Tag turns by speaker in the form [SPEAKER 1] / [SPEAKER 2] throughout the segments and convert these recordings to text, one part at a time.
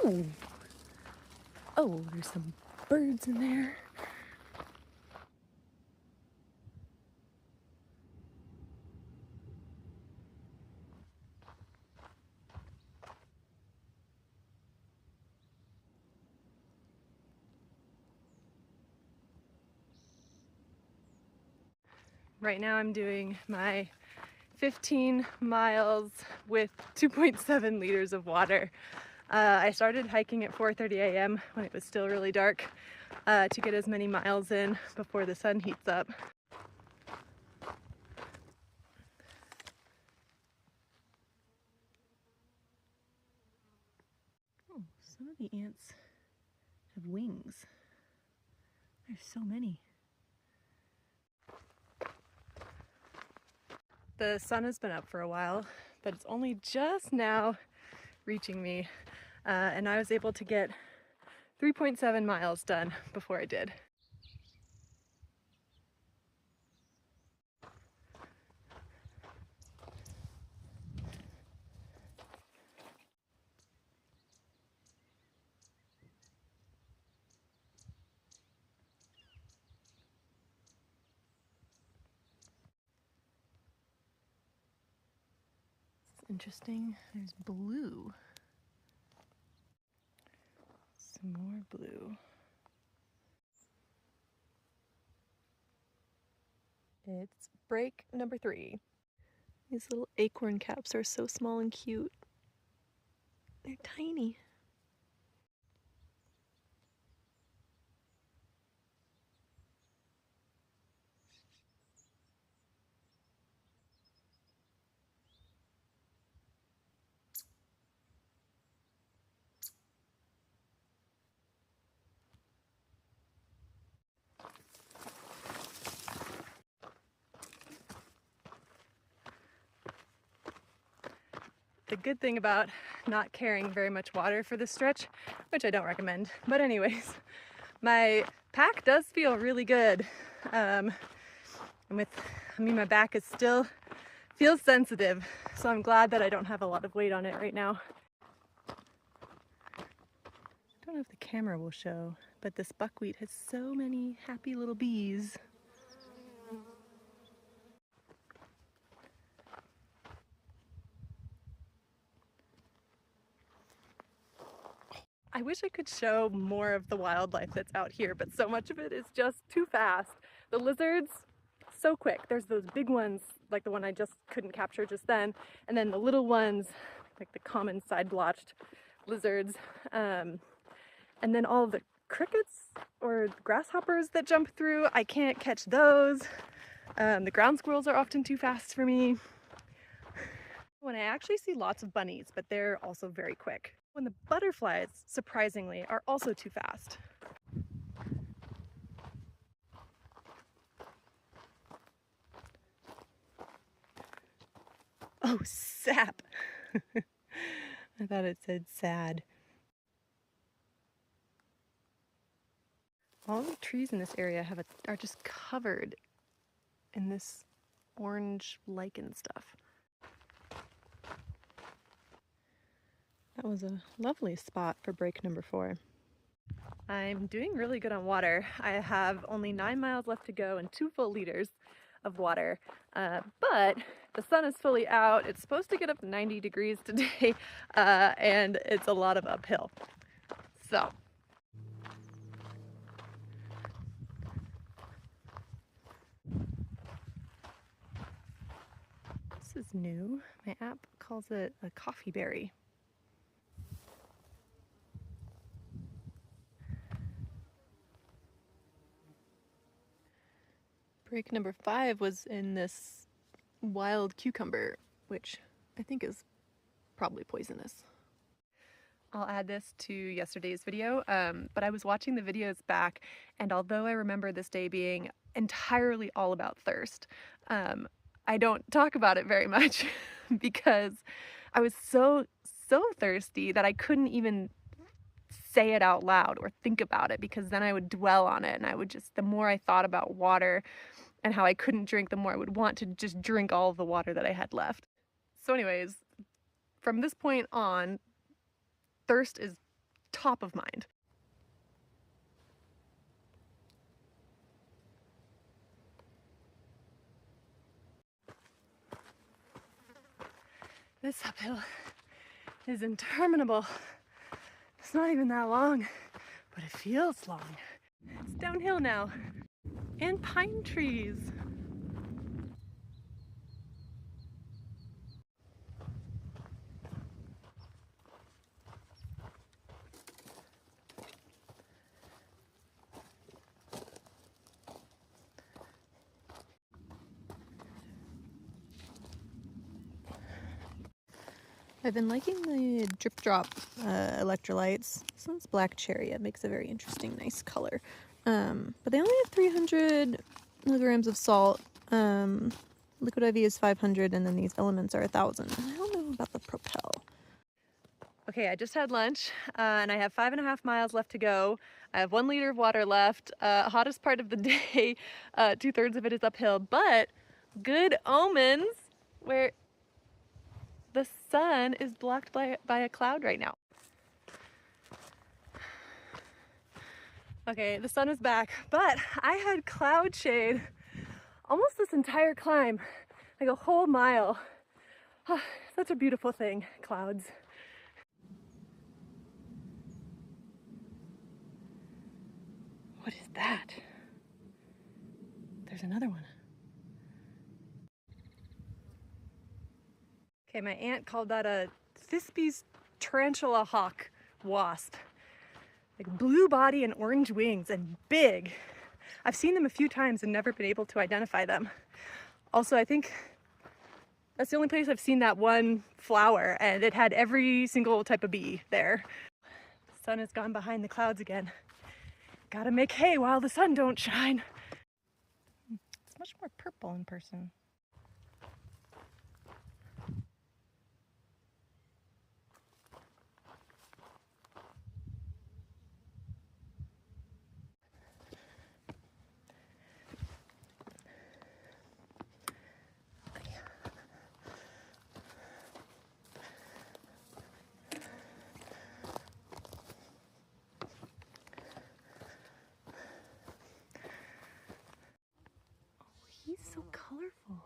[SPEAKER 1] Ooh. Oh, there's some birds in there. Right now I'm doing my 15 miles with 2.7 liters of water. I started hiking at 4:30 a.m. when it was still really dark to get as many miles in before the sun heats up. Oh, some of the ants have wings. There's so many. The sun has been up for a while, but it's only just now reaching me, and I was able to get 3.7 miles done before I did. It's interesting, there's blue. Some more blue. It's break number 3. These little acorn caps are so small and cute. They're tiny. The good thing about not carrying very much water for this stretch, which I don't recommend, but anyways, my pack does feel really good. My back is still feels sensitive, so I'm glad that I don't have a lot of weight on it right now. I don't know if the camera will show, but this buckwheat has so many happy little bees. I wish I could show more of the wildlife that's out here, but so much of it is just too fast. The lizards, so quick. There's those big ones, like the one I just couldn't capture just then, and then the little ones, like the common side-blotched lizards, and then all of the crickets or grasshoppers that jump through. I can't catch those. The ground squirrels are often too fast for me. When I actually see lots of bunnies, but they're also very quick. When the butterflies, surprisingly, are also too fast. Oh, sap! I thought it said sad. All the trees in this area are just covered in this orange lichen stuff. That was a lovely spot for break number 4. I'm doing really good on water. I have only 9 miles left to go and 2 full liters of water, but the sun is fully out. It's supposed to get up to 90 degrees today, and it's a lot of uphill. So. This is new. My app calls it a coffee berry. Break number 5 was in this wild cucumber, which I think is probably poisonous. I'll add this to yesterday's video, but I was watching the videos back, and although I remember this day being entirely all about thirst, I don't talk about it very much because I was so thirsty that I couldn't even say it out loud or think about it, because then I would dwell on it, and I would just, the more I thought about water and how I couldn't drink, the more I would want to just drink all of the water that I had left. So anyways, from this point on, thirst is top of mind. This uphill is interminable. It's not even that long, but it feels long. It's downhill now. And pine trees. I've been liking the drip drop electrolytes. This one's black cherry. It makes a very interesting, nice color. But they only have 300 milligrams of salt. Liquid IV is 500, and then these elements are 1,000. I don't know about the Propel. Okay, I just had lunch, and I have 5.5 miles left to go. I have 1 liter of water left. Hottest part of the day, 2/3 of it is uphill, but good omens where the sun is blocked by a cloud right now. Okay, the sun is back, but I had cloud shade almost this entire climb, like a whole mile. Such a beautiful thing, clouds. What is that? There's another one. Okay, my aunt called that a Thisbe's tarantula hawk wasp. Like blue body and orange wings and big. I've seen them a few times and never been able to identify them. Also, I think that's the only place I've seen that one flower, and it had every single type of bee there. The sun has gone behind the clouds again. Gotta make hay while the sun don't shine. It's much more purple in person. He's so colorful.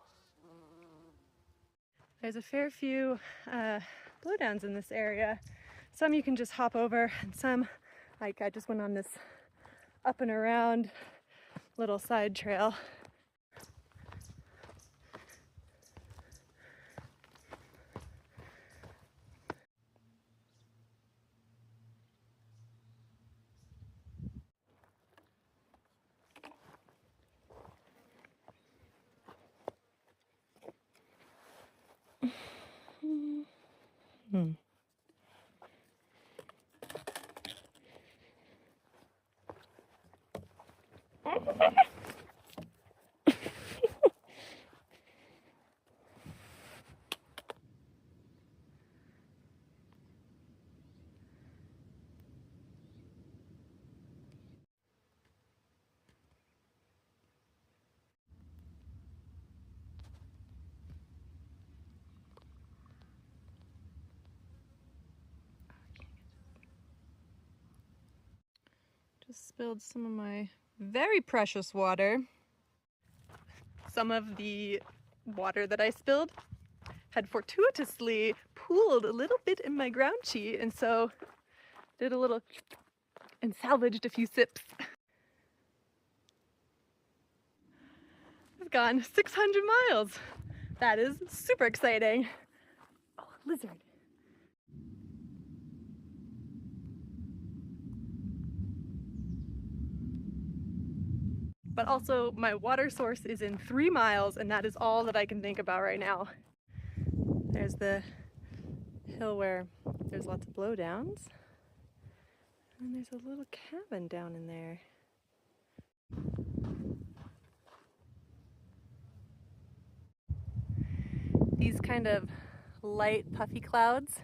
[SPEAKER 1] There's a fair few blowdowns in this area. Some you can just hop over, and some, like I just went on this up and around little side trail. Just spilled some of my very precious water. Some of the water that I spilled had fortuitously pooled a little bit in my ground sheet, and so did a little and salvaged a few sips. I've gone 600 miles. That is super exciting. Oh, lizard. But also my water source is in 3 miles, and that is all that I can think about right now. There's the hill where there's lots of blowdowns, and there's a little cabin down in there. These kind of light puffy clouds,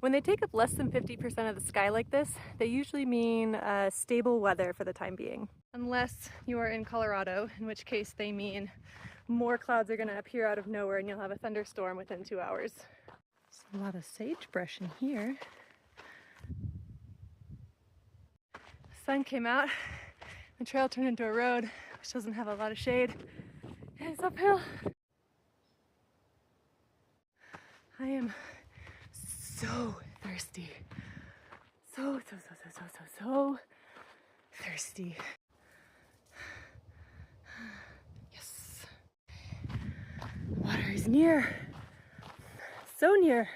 [SPEAKER 1] when they take up less than 50% of the sky like this, they usually mean stable weather for the time being. Unless you are in Colorado, in which case they mean more clouds are going to appear out of nowhere and you'll have a thunderstorm within 2 hours. There's a lot of sagebrush in here. sun came out, the trail turned into a road, which doesn't have a lot of shade, and it's uphill. I am so thirsty. So thirsty. Yes. Water is near. So near.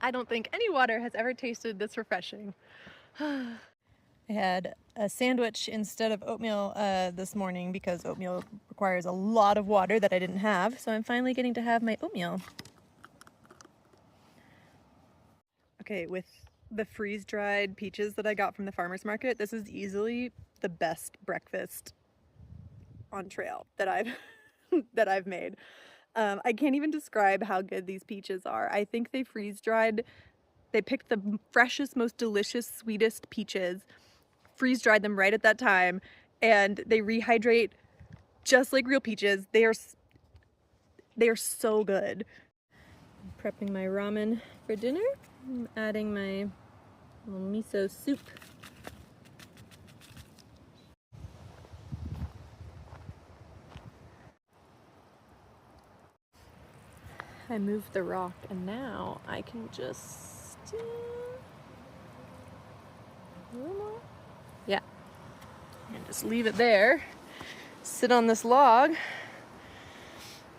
[SPEAKER 1] I don't think any water has ever tasted this refreshing. I had a sandwich instead of oatmeal this morning because oatmeal requires a lot of water that I didn't have, so I'm finally getting to have my oatmeal. Okay, with the freeze-dried peaches that I got from the farmer's market, this is easily the best breakfast on trail that I've made. I can't even describe how good these peaches are. I think they freeze-dried, they picked the freshest, most delicious, sweetest peaches, freeze-dried them right at that time, and they rehydrate just like real peaches. They are so good. I'm prepping my ramen for dinner. I'm adding my little miso soup. I moved the rock and now I can just a little more. Yeah. And just leave it there. Sit on this log.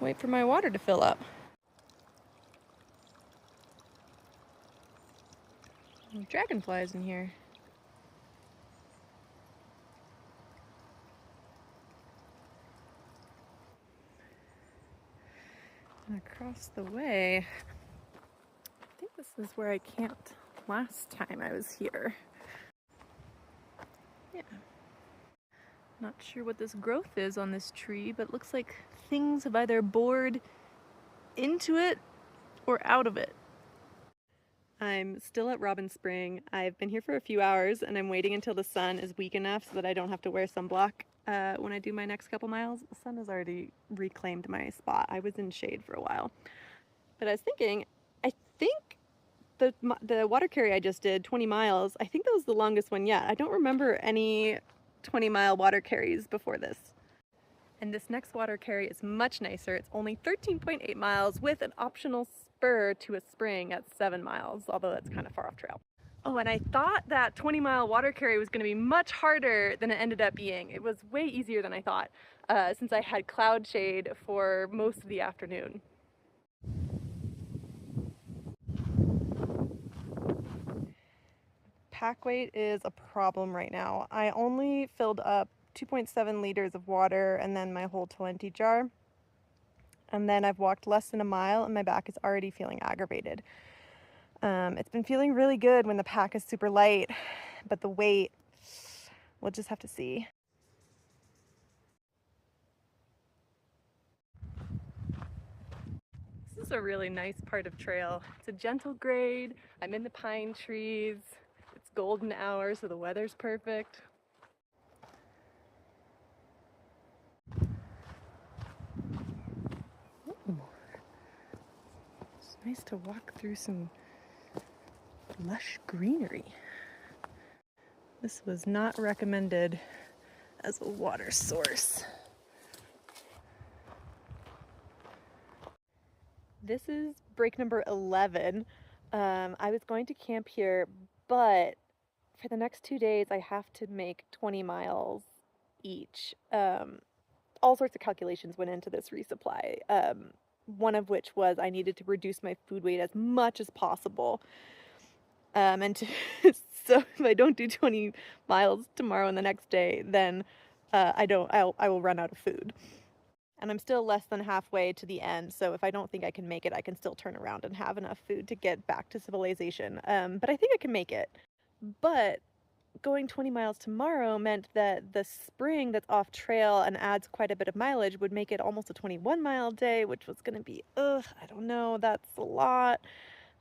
[SPEAKER 1] Wait for my water to fill up. There's dragonflies in here. And across the way, I think this is where I camped last time I was here. Yeah. Not sure what this growth is on this tree, but it looks like things have either bored into it or out of it. I'm still at Robin Spring. I've been here for a few hours and I'm waiting until the sun is weak enough so that I don't have to wear sunblock when I do my next couple miles. The sun has already reclaimed my spot. I was in shade for a while. But I was thinking, I think the water carry I just did, 20 miles, I think that was the longest one yet. I don't remember any 20-mile water carries before this. And this next water carry is much nicer. It's only 13.8 miles with an optional spur to a spring at 7 miles, although that's kind of far off trail. Oh, and I thought that 20-mile water carry was going to be much harder than it ended up being. It was way easier than I thought, since I had cloud shade for most of the afternoon. Pack weight is a problem right now. I only filled up 2.7 liters of water and then my whole 20 jar. And then I've walked less than a mile and my back is already feeling aggravated. It's been feeling really good when the pack is super light, but the weight, we'll just have to see. This is a really nice part of trail. It's a gentle grade. I'm in the pine trees. It's golden hour, so the weather's perfect. Ooh. It's nice to walk through some lush greenery. This was not recommended as a water source. This is break number 11. I was going to camp here, but for the next 2 days I have to make 20 miles each. All sorts of calculations went into this resupply. One of which was I needed to reduce my food weight as much as possible. So if I don't do 20 miles tomorrow and the next day, then I will run out of food. And I'm still less than halfway to the end, so if I don't think I can make it, I can still turn around and have enough food to get back to civilization. But I think I can make it. But going 20 miles tomorrow meant that the spring that's off trail and adds quite a bit of mileage would make it almost a 21-mile day, which was going to be, I don't know, that's a lot.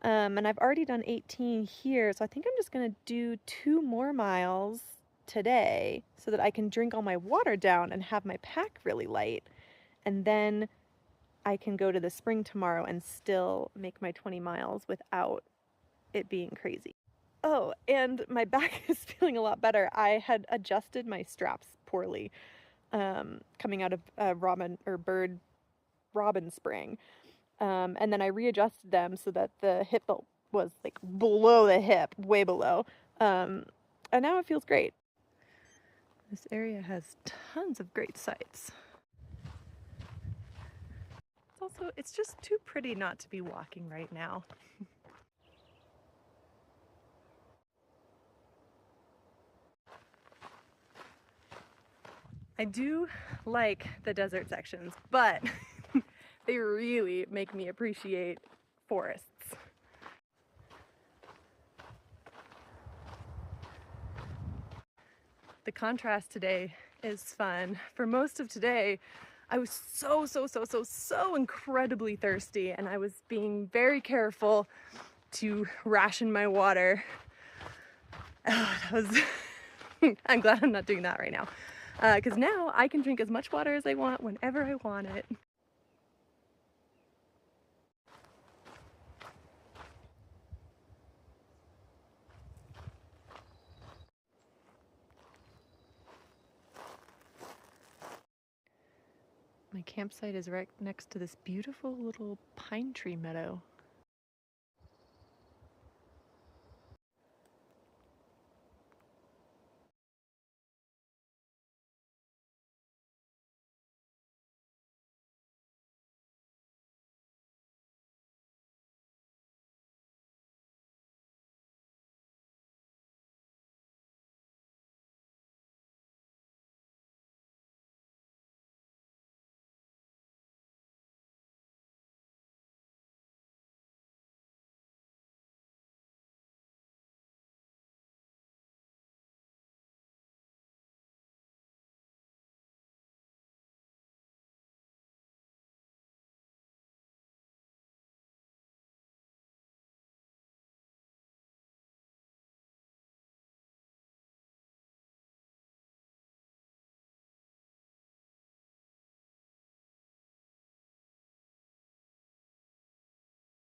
[SPEAKER 1] And I've already done 18 here, so I think I'm just going to do 2 more miles today so that I can drink all my water down and have my pack really light. And then I can go to the spring tomorrow and still make my 20 miles without it being crazy. Oh, and my back is feeling a lot better. I had adjusted my straps poorly coming out of bird robin spring. And then I readjusted them so that the hip belt was like below the hip, way below. And now it feels great. This area has tons of great sights. It's just too pretty not to be walking right now. I do like the desert sections, but they really make me appreciate forests. The contrast today is fun. For most of today, I was so incredibly thirsty, and I was being very careful to ration my water. I'm glad I'm not doing that right now, because now I can drink as much water as I want whenever I want it. My campsite is right next to this beautiful little pine tree meadow.